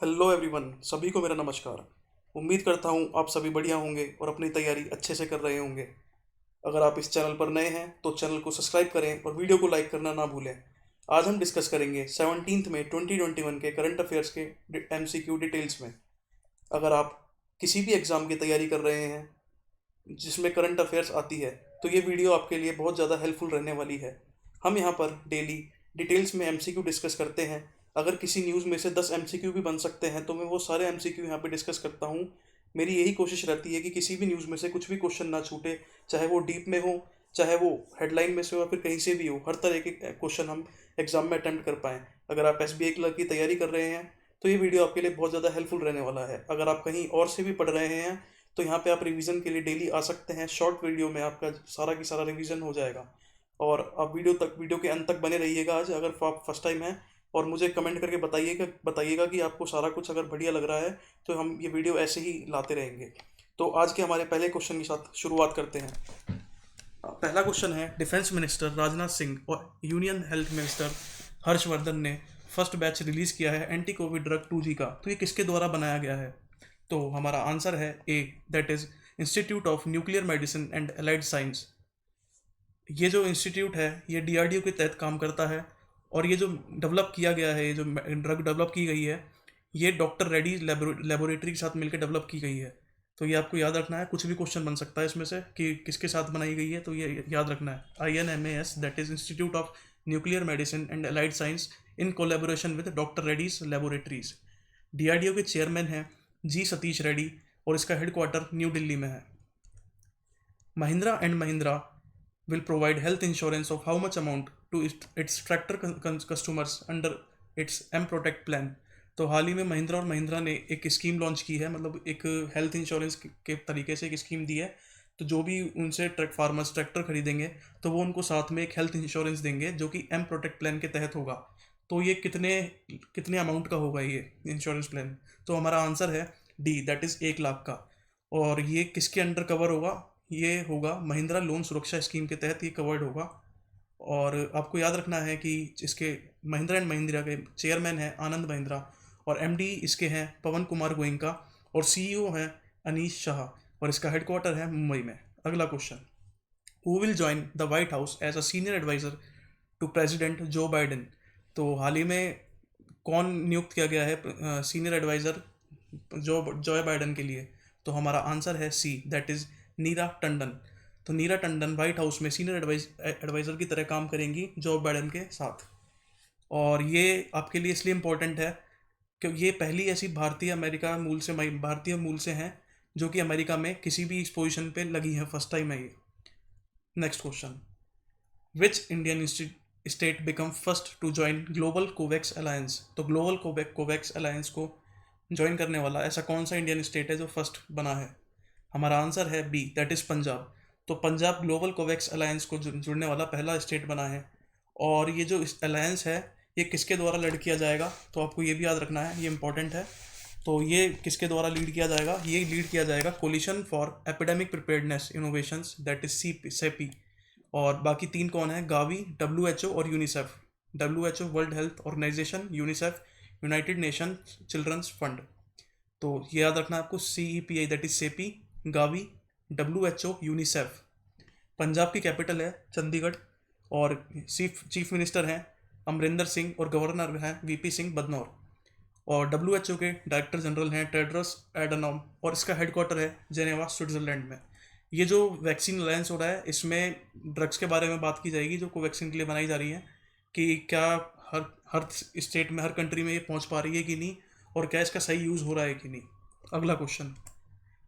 Hello everyone, सभी को मेरा नमस्कार। उम्मीद करता हूँ आप सभी बढ़िया होंगे और अपनी तैयारी अच्छे से कर रहे होंगे। अगर आप इस चैनल पर नए हैं तो चैनल को सब्सक्राइब करें और वीडियो को लाइक करना ना भूलें। आज हम डिस्कस करेंगे 17 में 2021 के करंट अफेयर्स के एमसीक्यू डिटेल्स में। अगर आप किसी भी एग्ज़ाम की तैयारी कर रहे हैं जिसमें करंट अफेयर्स आती है तो ये वीडियो आपके लिए बहुत ज़्यादा हेल्पफुल रहने वाली है। हम यहाँ पर डेली डिटेल्स में एमसीक्यू डिस्कस करते हैं। अगर किसी न्यूज़ में से 10 एमसीक्यू भी बन सकते हैं तो मैं वो सारे एमसीक्यू यहाँ पे डिस्कस करता हूँ। मेरी यही कोशिश रहती है कि किसी भी न्यूज़ में से कुछ भी क्वेश्चन ना छूटे, चाहे वो डीप में हो, चाहे वो हेडलाइन में से हो या फिर कहीं से भी हो। हर तरह के क्वेश्चन हम एग्जाम में अटेम्प्ट कर पाएँ। अगर आप एसबीआई क्लर्क की तैयारी कर रहे हैं तो ये वीडियो आपके लिए बहुत ज़्यादा हेल्पफुल रहने वाला है। अगर आप कहीं और से भी पढ़ रहे हैं तो यहाँ पे आप रिवीजन के लिए डेली आ सकते हैं। शॉर्ट वीडियो में आपका सारा की सारा रिवीजन हो जाएगा। और आप वीडियो के अंत तक बने रहिएगा आज, अगर आप फर्स्ट टाइम हैं। और मुझे कमेंट करके बताइएगा कि आपको सारा कुछ अगर बढ़िया लग रहा है तो हम ये वीडियो ऐसे ही लाते रहेंगे। तो आज के हमारे पहले क्वेश्चन के साथ शुरुआत करते हैं। पहला क्वेश्चन है, डिफेंस मिनिस्टर राजनाथ सिंह और यूनियन हेल्थ मिनिस्टर हर्षवर्धन ने फर्स्ट बैच रिलीज किया है एंटी कोविड ड्रग 2G का। तो ये किसके द्वारा बनाया गया है? तो हमारा आंसर है A, that is institute of nuclear medicine and allied science. ये जो इंस्टीट्यूट है ये डीआरडीओ के तहत काम करता है। और ये जो डेवलप किया गया है, ये जो ड्रग डेवलप की गई है, ये डॉक्टर रेड्डी लेबोरेटरी के साथ मिलकर डेवलप की गई है। तो ये आपको याद रखना है। कुछ भी क्वेश्चन बन सकता है इसमें से कि किसके साथ बनाई गई है, तो ये याद रखना है। INMAS, that is institute of nuclear medicine and allied science in collaboration with doctor Reddy's laboratories. DRDO के चेयरमैन हैं जी सतीश रेड्डी और इसका हेडक्वार्टर न्यू दिल्ली में है। Mahindra and Mahindra will provide health insurance of how much amount to its tractor customers under its M Protect plan। तो हाल ही में महिंद्रा और महिंद्रा ने एक स्कीम लॉन्च की है, मतलब एक हेल्थ इंश्योरेंस के तरीके से एक स्कीम दी है। तो जो भी उनसे फार्मर्स ट्रैक्टर खरीदेंगे तो वो उनको साथ में एक हेल्थ इंश्योरेंस देंगे जो कि M Protect प्लान के तहत होगा। तो ये कितने कितने अमाउंट का होगा ये इंश्योरेंस प्लान? तो हमारा आंसर है डी, दैट इज़ 1 लाख का। और ये किसके अंडर कवर होगा? ये होगा महिंद्रा लोन सुरक्षा स्कीम के तहत ये कवर्ड होगा। और आपको याद रखना है कि इसके महिंद्रा एंड महिंद्रा के चेयरमैन हैं आनंद महिंद्रा और एमडी इसके हैं पवन कुमार गोयनका और सीईओ हैं अनीश शाह और इसका हेडक्वार्टर है मुंबई में। अगला question, who will join the White House as a senior advisor to president Joe Biden? तो हाल ही में कौन नियुक्त किया गया है सीनियर एडवाइज़र जॉय बाइडन के लिए? तो हमारा आंसर है सी, दैट इज़ नीरा टंडन। तो नीरा टंडन वाइट हाउस में सीनियर एडवाइज़र की तरह काम करेंगी जो बाइडन के साथ। और ये आपके लिए इसलिए इम्पोर्टेंट है क्योंकि ये पहली ऐसी भारतीय मूल से हैं जो कि अमेरिका में किसी भी इस पोजीशन पे लगी हैं। फर्स्ट टाइम है ये। Next question, which Indian state become first to join global Covax alliance? तो ग्लोबल कोवैक्स अलायंस को ज्वाइन करने वाला ऐसा कौन सा इंडियन स्टेट है जो फर्स्ट बना है? हमारा आंसर है बी, दैट इज़ पंजाब। तो पंजाब ग्लोबल कोवैक्स अलायंस को जुड़ने वाला पहला स्टेट बना है। और ये जो इस अलायंस है ये किसके द्वारा लीड किया जाएगा? तो आपको ये भी याद रखना है, ये इंपॉर्टेंट है। तो ये किसके द्वारा लीड किया जाएगा? ये लीड किया जाएगा Coalition for Epidemic Preparedness Innovations, that is CEPI. और बाकी तीन कौन है? गावी, WHO और UNICEF. WHO World Health Organization, UNICEF United Nation Children's Fund. तो ये याद रखना है आपको, CEPI that is CEPI, Gavi, WHO, UNICEF. Punjab की कैपिटल है चंडीगढ़ और चीफ मिनिस्टर हैं अमरिंदर सिंह और गवर्नर हैं VP सिंह बदनौर। और WHO के डायरेक्टर जनरल हैं टेड्रस एडनॉम और इसका हेडक्वार्टर है जेनेवा स्विट्जरलैंड में। ये जो वैक्सीन अलायंस हो रहा है इसमें ड्रग्स के बारे में बात की जाएगी जो कोवैक्सीन के लिए बनाई जा रही है कि क्या हर हर स्टेट में, हर कंट्री में ये पहुंच पा रही है कि नहीं, और क्या इसका सही यूज़ हो रहा है कि नहीं। अगला question,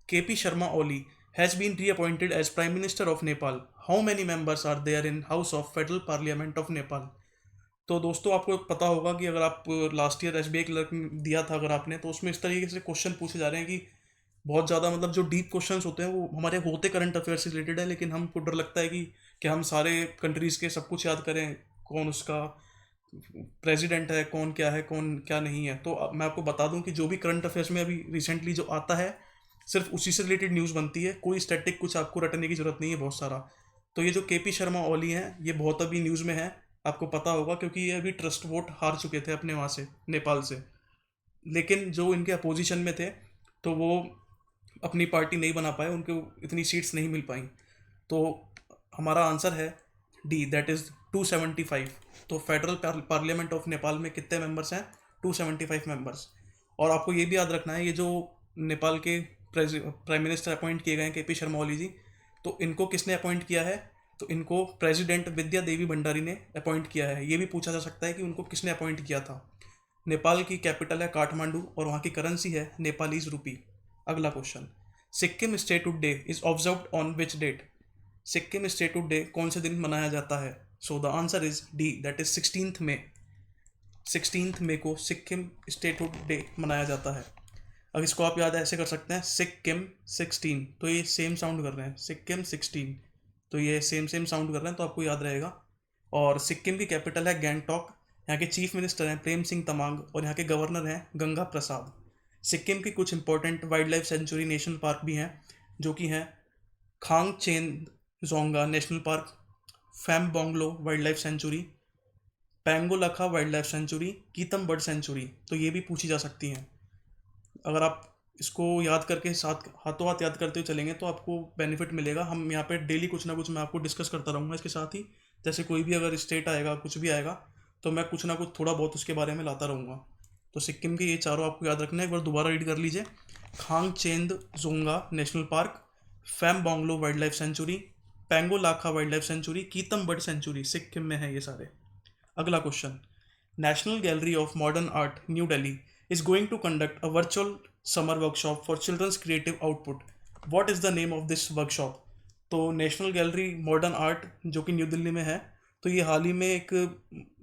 KP Sharma Oli has been reappointed as prime minister of Nepal. How many members are there in House of Federal Parliament of Nepal? तो दोस्तों आपको पता होगा कि अगर आप लास्ट ईयर SBI क्लर्क दिया था अगर आपने, तो उसमें इस तरीके से क्वेश्चन पूछे जा रहे हैं कि बहुत ज़्यादा, मतलब जो डीप क्वेश्चंस होते हैं वो हमारे होते करंट अफेयर से रिलेटेड है, लेकिन हमको डर लगता है कि हम सारे कंट्रीज़ के सब कुछ याद करें, कौन उसका प्रेसिडेंट है, कौन क्या है, कौन क्या नहीं है। तो मैं आपको बता दूं कि जो भी करंट अफेयर्स में अभी रिसेंटली जो आता है सिर्फ उसी से रिलेटेड न्यूज़ बनती है, कोई स्टैटिक कुछ आपको रटने की ज़रूरत नहीं है बहुत सारा। तो ये जो KP शर्मा ओली हैं ये बहुत अभी न्यूज़ में है, आपको पता होगा क्योंकि ये अभी ट्रस्ट वोट हार चुके थे अपने वहाँ से, नेपाल से। लेकिन जो इनके अपोजिशन में थे तो वो अपनी पार्टी नहीं बना पाए, उनको इतनी सीट्स नहीं मिल पाई। तो हमारा आंसर है डी, दैट इज़ 275। तो फेडरल पार्लियामेंट ऑफ नेपाल में कितने मेंबर्स हैं? 275 मेंबर्स। और आपको ये भी याद रखना है, ये जो नेपाल के प्राइम मिनिस्टर अपॉइंट किए गए हैं के पी शर्मा ओली जी, तो इनको किसने अपॉइंट किया है? तो इनको प्रेसिडेंट विद्या देवी भंडारी ने अपॉइंट किया है। ये भी पूछा जा सकता है कि उनको किसने अपॉइंट किया था। नेपाल की कैपिटल है काठमांडू और वहाँ की करेंसी है नेपालीज रूपी। अगला question, Sikkim statehood day is observed on which date? Sikkim statehood day कौन से दिन मनाया जाता है? So the answer is D, that is 16 May. 16 मई को सिक्किम स्टेटहुड डे मनाया जाता है। अब इसको आप याद ऐसे कर सकते हैं, सिक्किम 16, तो ये सेम साउंड कर रहे हैं, सिक्किम 16, तो ये सेम सेम साउंड कर रहे हैं, तो आपको याद रहेगा। और सिक्किम की कैपिटल है गैंगटॉक। यहाँ के चीफ मिनिस्टर हैं प्रेम सिंह तमांग और यहाँ के गवर्नर हैं गंगा प्रसाद। सिक्किम की कुछ important wild life sanctuary national park भी हैं, जो कि हैं Khangchendzonga national park, Fambonglo wild life sanctuary, Pangolakha wild life sanctuary, Kitam bird sanctuary. तो ये भी पूछी जा सकती हैं। अगर आप इसको याद करके साथ हाथों हाथ याद करते हुए चलेंगे तो आपको बेनिफिट मिलेगा। हम यहाँ पे डेली कुछ ना कुछ मैं आपको डिस्कस करता रहूँगा इसके साथ ही। जैसे कोई भी अगर स्टेट आएगा, कुछ भी आएगा, तो मैं कुछ ना कुछ थोड़ा बहुत उसके बारे में लाता रहूँगा। तो सिक्किम के ये चारों आपको याद रखना है, एक बार दोबारा रीड कर लीजिए। Khangchendzonga national park, Fambonglo wild life sanctuary, Pangolakha wild life sanctuary, Kitam bird sanctuary, Sikkim में है ये सारे। अगला question, National Gallery of Modern Art New Delhi is going to conduct a virtual summer workshop for children's creative output. What is the name of this workshop? तो national gallery modern art जो कि new Delhi में है, तो ये हाल ही में एक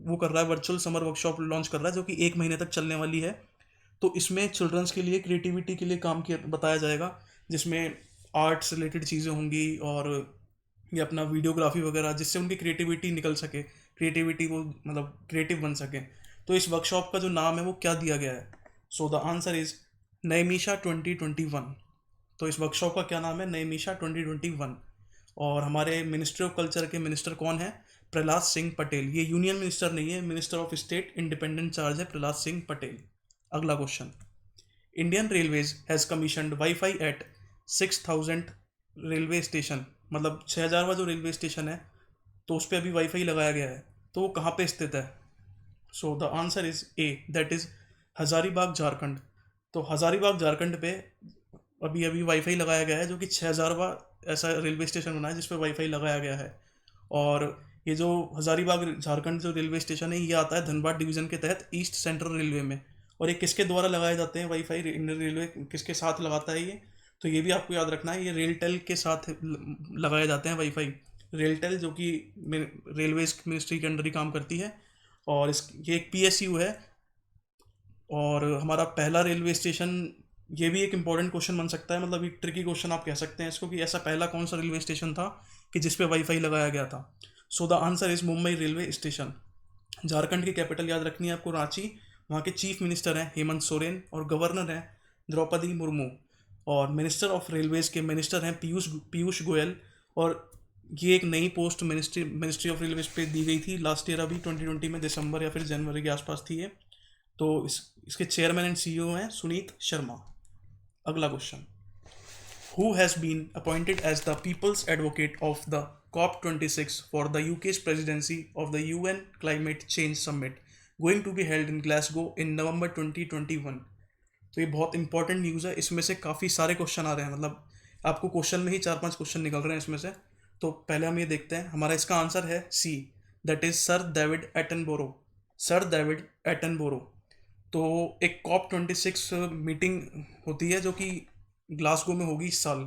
वो कर रहा है, वर्चुअल समर वर्कशॉप लॉन्च कर रहा है, जो कि 1 महीने तक चलने वाली है। तो इसमें चिल्ड्रंस के लिए क्रिएटिविटी के लिए काम किया बताया जाएगा, जिसमें आर्ट से रिलेटेड चीज़ें होंगी और ये अपना वीडियोग्राफी वगैरह, जिससे उनकी क्रिएटिविटी निकल सके, क्रिएटिविटी वो मतलब क्रिएटिव बन सके। तो इस वर्कशॉप का जो नाम है वो क्या दिया गया है? So the answer is Naimisha 2021। तो इस वर्कशॉप का क्या नाम है? नैमिषा 2021। और हमारे मिनिस्ट्री ऑफ कल्चर के मिनिस्टर कौन है? प्रहलाद सिंह पटेल। ये यूनियन मिनिस्टर नहीं है, minister of state independent charge है प्रहलाद सिंह पटेल। अगला question, Indian railways has commissioned wifi at 6000 railway station. मतलब 6000वां जो रेलवे स्टेशन है, तो उस पर अभी वाईफाई लगाया गया है, तो वो कहाँ पे स्थित है? So the answer is a, that is Hazaribagh Jharkhand. तो हजारीबाग झारखंड पे अभी अभी वाईफाई लगाया गया है, जो कि 6000वां ऐसा रेलवे स्टेशन बना है जिस पे वाईफाई लगाया गया है। और ये जो हजारीबाग झारखंड जो रेलवे स्टेशन है, ये आता है धनबाद डिवीज़न के तहत ईस्ट सेंट्रल रेलवे में। और ये किसके द्वारा लगाए जाते हैं वाईफाई? इंडियन रेलवे किसके साथ लगाता है ये? तो ये भी आपको याद रखना है, ये रेलटेल के साथ लगाए जाते हैं वाईफाई। रेलटेल जो कि रेलवेज मिनिस्ट्री के अंडर ही काम करती है, और ये एक पीएसयू है। और हमारा पहला रेलवे स्टेशन, ये भी एक इम्पॉर्टेंट क्वेश्चन बन सकता है, मतलब एक ट्रिकी क्वेश्चन आप कह सकते हैं इसको, कि ऐसा पहला कौन सा रेलवे स्टेशन था कि जिस पे वाईफाई लगाया गया था? So the answer is Mumbai railway station. Jharkhand की कैपिटल याद रखनी है आपको, रांची। वहाँ के चीफ मिनिस्टर हैं हेमंत सोरेन और गवर्नर हैं द्रौपदी मुर्मू। और मिनिस्टर ऑफ रेलवेज के मिनिस्टर हैं पीयूष गोयल। और ये एक नई पोस्ट मिनिस्ट्री ऑफ रेलवेज पे दी गई थी लास्ट ईयर, अभी 2020 में दिसंबर या फिर जनवरी के आसपास थी ये। तो इसके चेयरमैन एंड सीईओ हैं सुनीत शर्मा। अगला question, who has been appointed as the people's advocate of the COP26 for the UK's presidency of the UN climate change summit going to be held in Glasgow in November 2021। तो ये बहुत important news है, इसमें से काफ़ी सारे question आ रहे हैं, मतलब आपको क्वेश्चन में ही 4-5 क्वेश्चन निकल रहे हैं इसमें से। तो पहले हम ये देखते हैं, हमारा इसका आंसर है C, that is Sir David Attenborough. Sir David Attenborough. तो एक COP26 मीटिंग होती है जो कि ग्लासगो में होगी इस साल।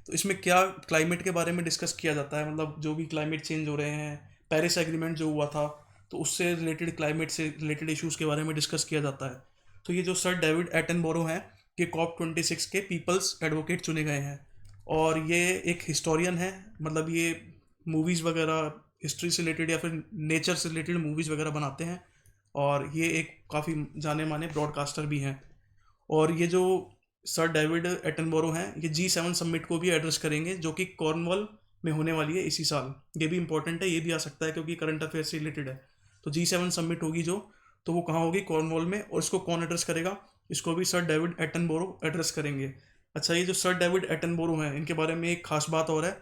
तो इसमें क्या क्लाइमेट के बारे में डिस्कस किया जाता है, मतलब जो भी क्लाइमेट चेंज हो रहे हैं, पेरिस एग्रीमेंट जो हुआ था, तो उससे रिलेटेड, क्लाइमेट से रिलेटेड इश्यूज़ के बारे में डिस्कस किया जाता है। तो ये जो सर डेविड एटनबरो हैं, ये COP26 के पीपल्स एडवोकेट चुने गए हैं। और ये एक हिस्टोरियन है, मतलब ये मूवीज़ वगैरह हिस्ट्री से रिलेटेड या फिर नेचर से रिलेटेड मूवीज़ वगैरह बनाते हैं। और ये एक काफ़ी जाने माने ब्रॉडकास्टर भी हैं। और ये जो सर डेविड एटनबरो हैं, ये G7 समिट को भी एड्रेस करेंगे, जो कि कॉर्नवॉल में होने वाली है इसी साल। ये भी इंपॉर्टेंट है, ये भी आ सकता है क्योंकि करंट अफेयर से रिलेटेड है। तो G7 समिट होगी जो, तो वो कहाँ होगी? कॉर्नवॉल में। और इसको कौन एड्रेस करेगा? इसको भी सर डेविड एटनबरो एड्रेस करेंगे। अच्छा, ये जो सर डेविड एटनबरो हैं, इनके बारे में एक खास बात और है।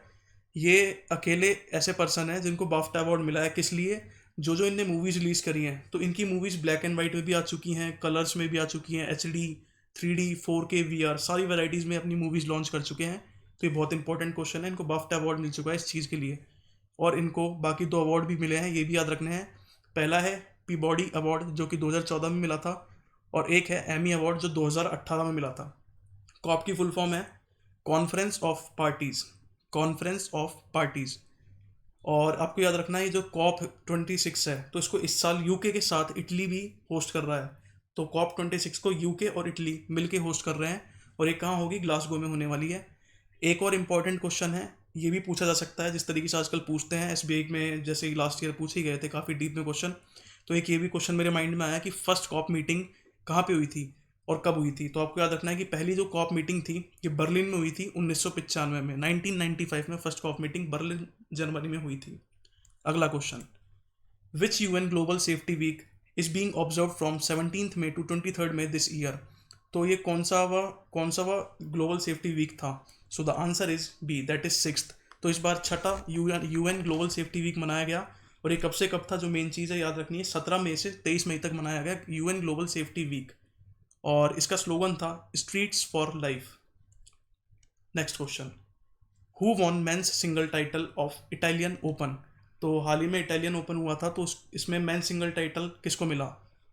ये अकेले ऐसे पर्सन हैं जिनको बाफ्टा अवार्ड मिला है। किस लिए? जो जो इनने मूवीज़ रिलीज़ करी हैं, तो इनकी मूवीज़ ब्लैक एंड वाइट में भी आ चुकी हैं, कलर्स में भी आ चुकी हैं, HD, 3D, 4K, VR, सारी वैराइटीज़ में अपनी मूवीज़ लॉन्च कर चुके हैं। तो ये बहुत इंपॉर्टेंट क्वेश्चन है। इनको बाफ्टा अवार्ड मिल चुका है इस चीज़ के लिए। और इनको बाकी 2 अवार्ड भी मिले हैं, ये भी याद रखने हैं। पहला है पीबॉडी अवार्ड जो कि 2014 में मिला था, और एक है एमी अवार्ड जो 2018 में मिला था। कॉप की फुल फॉर्म है conference of parties, conference of parties. और आपको याद रखना है, ये जो कॉप 26 है, तो इसको इस साल यूके के साथ इटली भी होस्ट कर रहा है। तो कॉप 26 को यूके और इटली मिलके होस्ट कर रहे हैं, और ये कहाँ होगी? ग्लासगो में होने वाली है। एक और इम्पॉर्टेंट क्वेश्चन है, ये भी पूछा जा सकता है जिस तरीके से आजकल पूछते हैं SBI में, जैसे लास्ट ईयर पूछे गए थे काफ़ी डीप में क्वेश्चन। तो एक ये भी क्वेश्चन मेरे माइंड में आया कि फर्स्ट कॉप मीटिंग कहाँ पे हुई थी और कब हुई थी। तो आपको याद रखना है कि पहली जो कॉप मीटिंग थी ये बर्लिन में हुई थी 1995 में। 1995 में फर्स्ट कॉप मीटिंग बर्लिन जनवरी में हुई थी। अगला question, which UN global safety week is being observe from 17th May to 23rd May this year. तो ये कौन सा ग्लोबल सेफ्टी वीक था? So the answer is B, that is 6th। तो इस बार छठा UN ग्लोबल सेफ्टी वीक मनाया गया। और ये कब से कब था? जो मेन चीज़ है याद रखनी है, 17 मई से 23 मई तक मनाया गया UN ग्लोबल सेफ्टी वीक। और इसका स्लोगन था streets for life. Next question, who von men's single title of Italian Open. तो हाल ही में इटालियन ओपन हुआ था, तो इसमें मेन सिंगल टाइटल किसको मिला?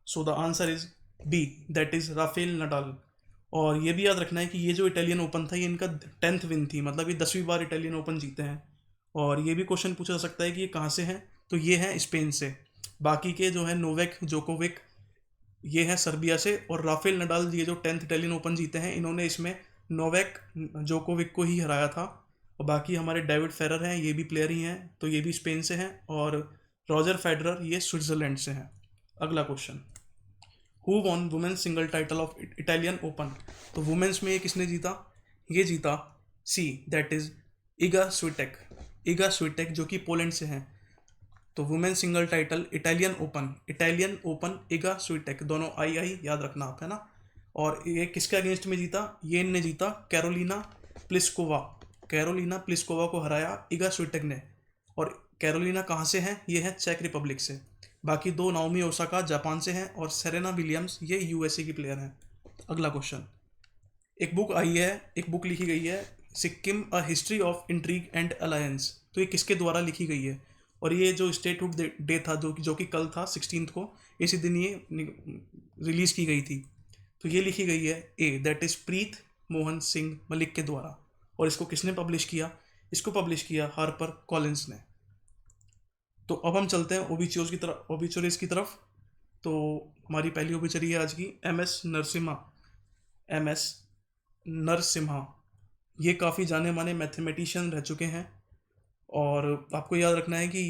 So the answer is B, that is Rafael Nadal. और ये भी याद रखना है कि ये जो इटालियन ओपन था ये इनका 10th विन थी, मतलब ये 10वीं बार इटालियन ओपन जीते हैं। और ये भी क्वेश्चन पूछा जा सकता है कि ये कहाँ से हैं, तो ये हैं स्पेन से। बाकी के जो है नोवेक जोकोविक, ये हैं सर्बिया से। और राफेल नडाल ये जो 10th इटालियन ओपन जीते हैं, इन्होंने इसमें नोवेक जोकोविक को ही हराया था। और बाकी हमारे डेविड फेरर हैं, ये भी प्लेयर ही हैं, तो ये भी स्पेन से हैं। और रॉजर फेडरर ये स्विट्जरलैंड से हैं। अगला question, who won women's single title of Italian Open. तो वुमेन्स में ये किसने जीता? ये जीता C, that is Iga Swiatek. Iga Swiatek जो कि पोलैंड से हैं। तो women single title Italian Open Iga Swiatek, दोनों आई याद रखना आप, है ना। और ये किसके अगेंस्ट में जीता? ये इनने जीता कैरोलिना प्लिस्कोवा को हराया इगा स्विटेक ने। और कैरोलिना कहाँ से हैं? ये है चेक रिपब्लिक से। बाकी 2 नाओमी ओसाका जापान से हैं, और सेरेना विलियम्स ये USA की प्लेयर हैं। अगला क्वेश्चन, एक बुक लिखी गई है Sikkim a history of intrigue and alliance. तो ये किसके द्वारा लिखी गई है? और ये जो स्टेटहुड डे था जो कि कल था 16th को, इसी दिन ये रिलीज़ की गई थी। तो ये लिखी गई है ए, दैट इज़ प्रीत मोहन सिंह मलिक के द्वारा। और इसको किसने पब्लिश किया? इसको पब्लिश किया हार्पर कॉलिंस ने। तो अब हम चलते हैं ओबिचुरीज की तरफ। तो हमारी पहली ओबिचुरी है आज की MS नरसिम्हा। ये काफ़ी जाने माने मैथमेटिशियन रह चुके हैं। और आपको याद रखना है कि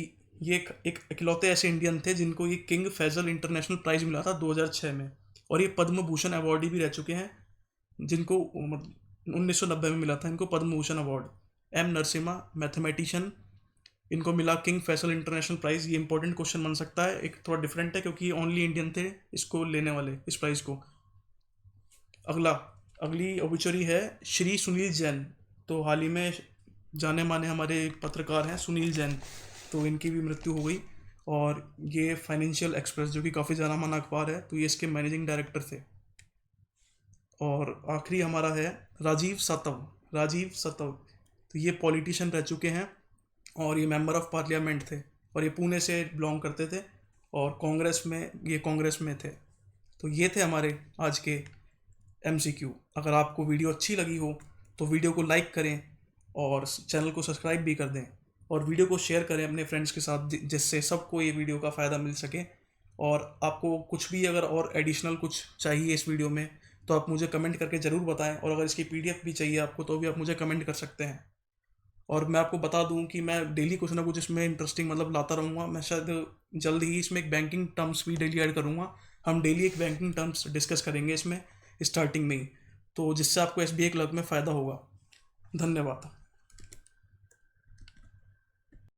ये एक इकलौते ऐसे इंडियन थे जिनको ये किंग फैजल इंटरनेशनल प्राइज़ मिला था 2006 में। और ये पद्म भूषण अवार्डी भी रह चुके हैं, जिनको 1990 में मिला था इनको Padma Bhushan award. M Narasimha mathematician, इनको मिला किंग फैसल इंटरनेशनल प्राइज़। ये इंपॉर्टेंट क्वेश्चन बन सकता है, एक थोड़ा डिफरेंट है क्योंकि ओनली इंडियन थे इसको लेने वाले इस प्राइज़ को। अगली ओबिचुरी है श्री सुनील जैन। तो हाल ही में जाने माने हमारे पत्रकार हैं सुनील जैन, तो इनकी भी मृत्यु हो गई। और ये फाइनेंशियल एक्सप्रेस जो कि काफ़ी जाना माना अखबार है, तो ये इसके मैनेजिंग डायरेक्टर थे। और आखिरी हमारा है राजीव सातव। तो ये पॉलिटिशियन रह चुके हैं, और ये मेंबर ऑफ पार्लियामेंट थे, और ये पुणे से बिलोंग करते थे, और कांग्रेस में थे। तो ये थे हमारे आज के MCQ। अगर आपको वीडियो अच्छी लगी हो तो वीडियो को लाइक करें और चैनल को सब्सक्राइब भी कर दें, और वीडियो को शेयर करें अपने फ्रेंड्स के साथ, जिससे सबको ये वीडियो का फ़ायदा मिल सके। और आपको कुछ भी अगर और एडिशनल कुछ चाहिए इस वीडियो में, तो आप मुझे कमेंट करके ज़रूर बताएं। और अगर इसकी PDF भी चाहिए आपको, तो भी आप मुझे कमेंट कर सकते हैं। और मैं आपको बता दूं कि मैं डेली कुछ ना कुछ इसमें इंटरेस्टिंग मतलब लाता रहूँगा। मैं शायद जल्द ही इसमें एक बैंकिंग टर्म्स भी डेली ऐड करूँगा। हम डेली एक बैंकिंग टर्म्स डिस्कस करेंगे इसमें स्टार्टिंग में ही, तो जिससे आपको SBI क्लर्क में फ़ायदा होगा। धन्यवाद।